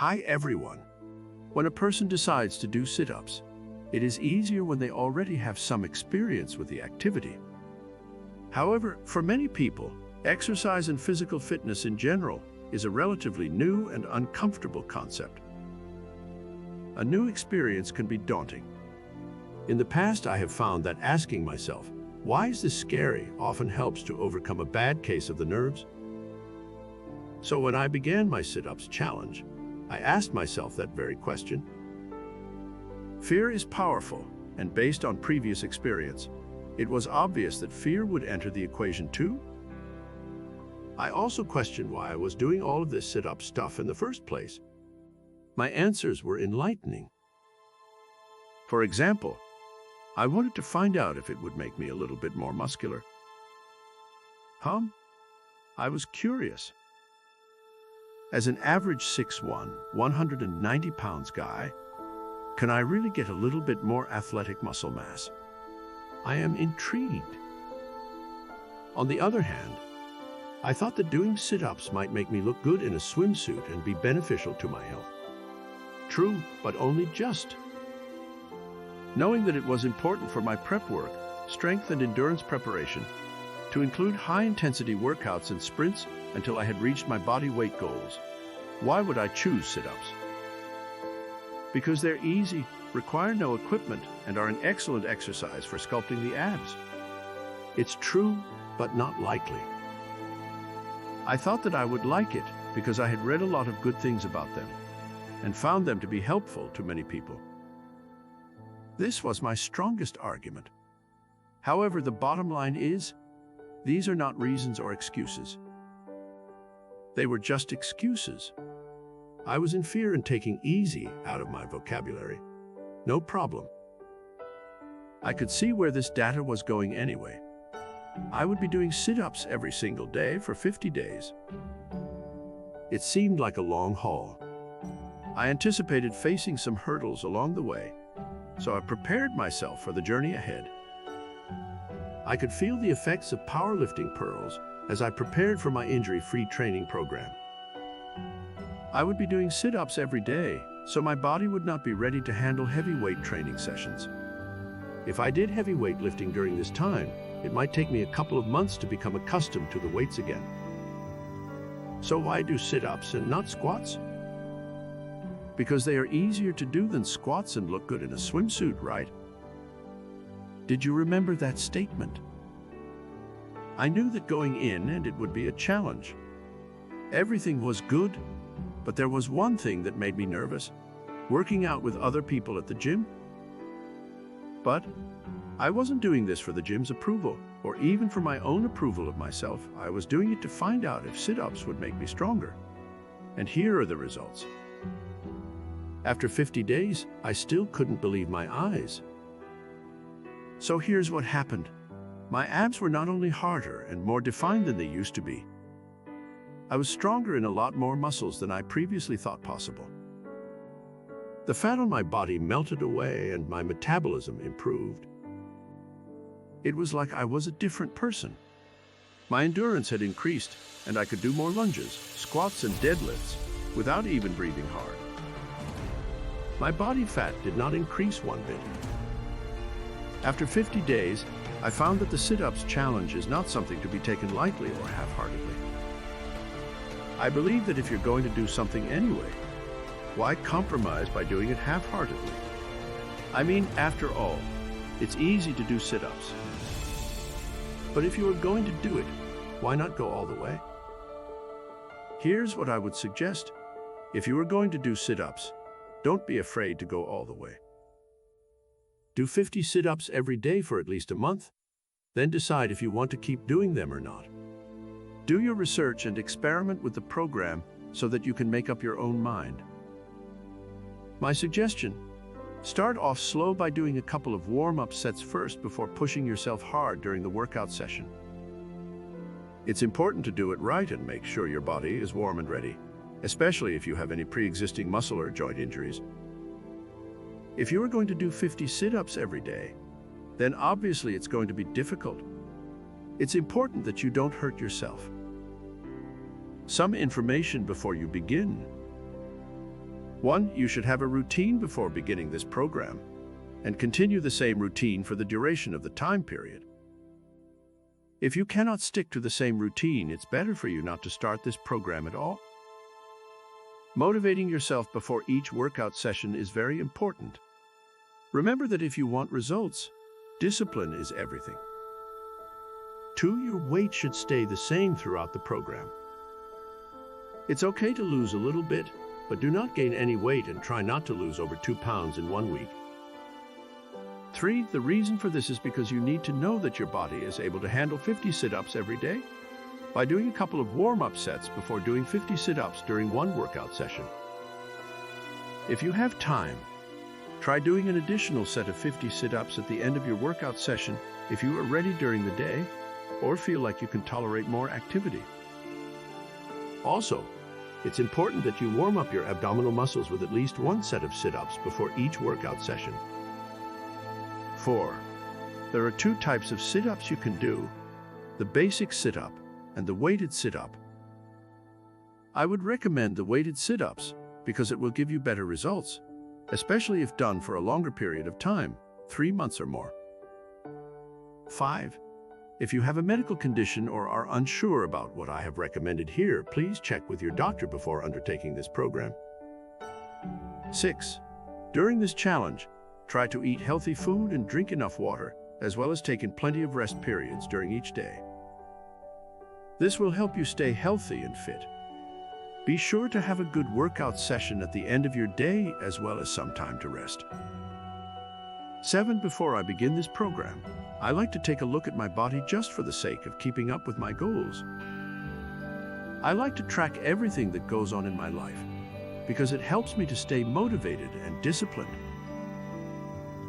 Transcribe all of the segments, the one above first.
Hi everyone. When a person decides to do sit-ups, it is easier when they already have some experience with the activity. However, for many people, exercise and physical fitness in general is a relatively new and uncomfortable concept. A new experience can be daunting. In the past, I have found that asking myself, "Why is this scary?" often helps to overcome a bad case of the nerves. So when I began my sit-ups challenge, I asked myself that very question. Fear is powerful, and based on previous experience, it was obvious that fear would enter the equation too. I also questioned why I was doing all of this sit-up stuff in the first place. My answers were enlightening. For example, I wanted to find out if it would make me a little bit more muscular. I was curious. As an average 6'1", 190 pounds guy, can I really get a little bit more athletic muscle mass? I am intrigued. On the other hand, I thought that doing sit-ups might make me look good in a swimsuit and be beneficial to my health. True, but only just. Knowing that it was important for my prep work, strength and endurance preparation, to include high-intensity workouts and sprints until I had reached my body weight goals, why would I choose sit-ups? Because they're easy, require no equipment, and are an excellent exercise for sculpting the abs. It's true, but not likely. I thought that I would like it because I had read a lot of good things about them and found them to be helpful to many people. This was my strongest argument. However, the bottom line is, these are not reasons or excuses. They were just excuses. I was in fear and taking easy out of my vocabulary. No problem. I could see where this data was going anyway. I would be doing sit-ups every single day for 50 days. It seemed like a long haul. I anticipated facing some hurdles along the way, so I prepared myself for the journey ahead. I could feel the effects of powerlifting pearls as I prepared for my injury-free training program. I would be doing sit-ups every day, so my body would not be ready to handle heavy weight training sessions. If I did heavy weightlifting during this time, it might take me a couple of months to become accustomed to the weights again. So why do sit-ups and not squats? Because they are easier to do than squats and look good in a swimsuit, right? Did you remember that statement? I knew that going in and it would be a challenge. Everything was good, but there was one thing that made me nervous: working out with other people at the gym. But I wasn't doing this for the gym's approval, or even for my own approval of myself. I was doing it to find out if sit-ups would make me stronger. And here are the results. After 50 days, I still couldn't believe my eyes. So here's what happened. My abs were not only harder and more defined than they used to be. I was stronger in a lot more muscles than I previously thought possible. The fat on my body melted away and my metabolism improved. It was like I was a different person. My endurance had increased and I could do more lunges, squats, and deadlifts without even breathing hard. My body fat did not increase one bit. After 50 days, I found that the sit-ups challenge is not something to be taken lightly or half-heartedly. I believe that if you're going to do something anyway, why compromise by doing it half-heartedly? I mean, after all, it's easy to do sit-ups. But if you are going to do it, why not go all the way? Here's what I would suggest. If you are going to do sit-ups, don't be afraid to go all the way. Do 50 sit-ups every day for at least a month, then decide if you want to keep doing them or not. Do your research and experiment with the program so that you can make up your own mind. My suggestion: start off slow by doing a couple of warm-up sets first before pushing yourself hard during the workout session. It's important to do it right and make sure your body is warm and ready, especially if you have any pre-existing muscle or joint injuries. If you are going to do 50 sit-ups every day, then obviously it's going to be difficult. It's important that you don't hurt yourself. Some information before you begin. 1. You should have a routine before beginning this program, and continue the same routine for the duration of the time period. If you cannot stick to the same routine, it's better for you not to start this program at all. Motivating yourself before each workout session is very important. Remember that if you want results, discipline is everything. 2. Your weight should stay the same throughout the program. It's okay to lose a little bit, but do not gain any weight and try not to lose over 2 pounds in 1 week. 3. The reason for this is because you need to know that your body is able to handle 50 sit-ups every day by doing a couple of warm-up sets before doing 50 sit-ups during one workout session. If you have time, try doing an additional set of 50 sit-ups at the end of your workout session if you are ready during the day or feel like you can tolerate more activity. Also, it's important that you warm up your abdominal muscles with at least one set of sit-ups before each workout session. 4. There are 2 types of sit-ups you can do: the basic sit-up and the weighted sit-up. I would recommend the weighted sit-ups because it will give you better results, especially if done for a longer period of time, 3 months or more. 5. If you have a medical condition or are unsure about what I have recommended here, please check with your doctor before undertaking this program. 6. During this challenge, try to eat healthy food and drink enough water, as well as take in plenty of rest periods during each day. This will help you stay healthy and fit. Be sure to have a good workout session at the end of your day, as well as some time to rest. 7. Before I begin this program, I like to take a look at my body just for the sake of keeping up with my goals. I like to track everything that goes on in my life because it helps me to stay motivated and disciplined.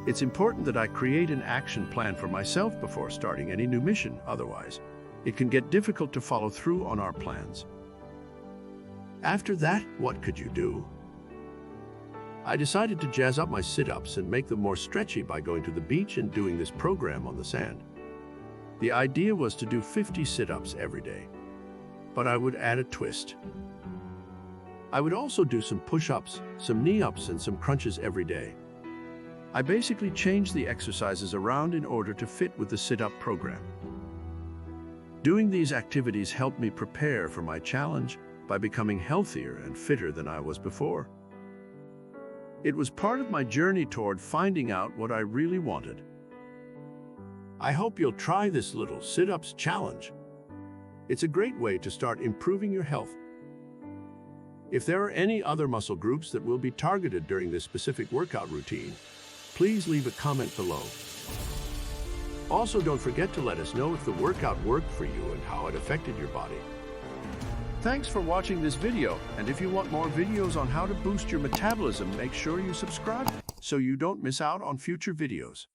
It's important that I create an action plan for myself before starting any new mission, otherwise it can get difficult to follow through on our plans. After that, what could you do? I decided to jazz up my sit-ups and make them more stretchy by going to the beach and doing this program on the sand. The idea was to do 50 sit-ups every day, but I would add a twist. I would also do some push-ups, some knee-ups, and some crunches every day. I basically changed the exercises around in order to fit with the sit-up program. Doing these activities helped me prepare for my challenge by becoming healthier and fitter than I was before. It was part of my journey toward finding out what I really wanted. I hope you'll try this little sit-ups challenge. It's a great way to start improving your health. If there are any other muscle groups that will be targeted during this specific workout routine, please leave a comment below. Also, don't forget to let us know if the workout worked for you and how it affected your body. Thanks for watching this video, and if you want more videos on how to boost your metabolism, make sure you subscribe so you don't miss out on future videos.